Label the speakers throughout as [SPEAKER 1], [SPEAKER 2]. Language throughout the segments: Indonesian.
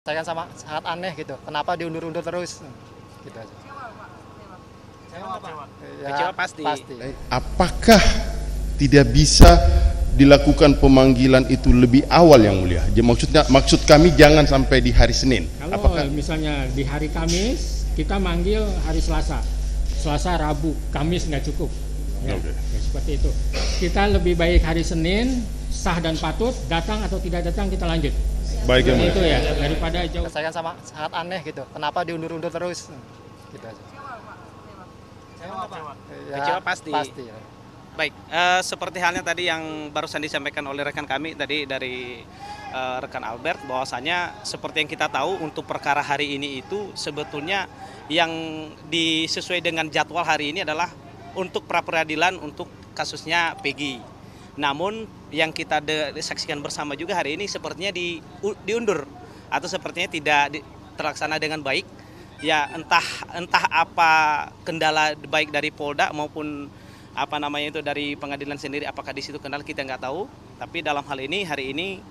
[SPEAKER 1] Saya kan sangat aneh gitu, kenapa diundur-undur terus? Gitu aja.
[SPEAKER 2] Kecewa pasti.
[SPEAKER 3] Apakah tidak bisa dilakukan pemanggilan itu lebih awal yang mulia? Maksud kami jangan sampai di hari Senin.
[SPEAKER 4] Kalau misalnya di hari Kamis kita manggil hari Selasa, Rabu, Kamis nggak cukup. Ya, ya seperti itu. Kita lebih baik hari Senin sah dan patut, datang atau tidak datang kita lanjut.
[SPEAKER 3] Baik yang
[SPEAKER 4] itu ya, daripada jauh.
[SPEAKER 1] Saya kan sangat aneh gitu, kenapa diundur-undur terus? Gitu aja.
[SPEAKER 2] Kecewa pasti.
[SPEAKER 1] Ya.
[SPEAKER 2] Baik, seperti halnya tadi yang barusan disampaikan oleh rekan kami tadi dari rekan Albert, bahwasanya seperti yang kita tahu untuk perkara hari ini itu sebetulnya yang disesuai dengan jadwal hari ini adalah untuk pra-peradilan untuk kasusnya Peggy. Namun yang kita saksikan bersama juga hari ini sepertinya diundur atau sepertinya tidak terlaksana dengan baik. Ya entah apa kendala baik dari Polda maupun dari pengadilan sendiri, apakah di situ kendala kita nggak tahu. Tapi dalam hal ini hari ini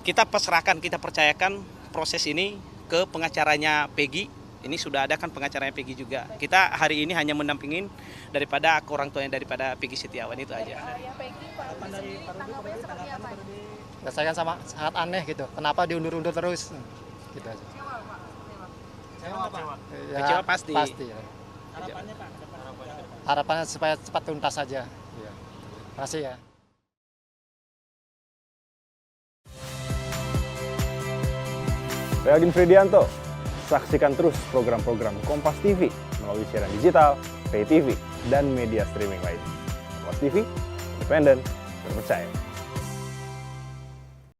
[SPEAKER 2] kita percayakan proses ini ke pengacaranya Peggy. Ini sudah ada kan pengacaranya Peggy juga. Kita hari ini hanya mendampingin daripada orang tuanya daripada Peggy Setiawan, itu aja.
[SPEAKER 1] Ya, saya kan sangat aneh gitu, kenapa diundur-undur terus? Gitu aja.
[SPEAKER 2] Kecewa pasti.
[SPEAKER 1] Ya. Harapannya supaya cepat tuntas saja. Ya. Terima kasih ya.
[SPEAKER 5] Saya Aldin Fridianto. Saksikan terus program-program Kompas TV melalui siaran digital, pay TV, dan media streaming lain. Kompas TV, independen, terpercaya.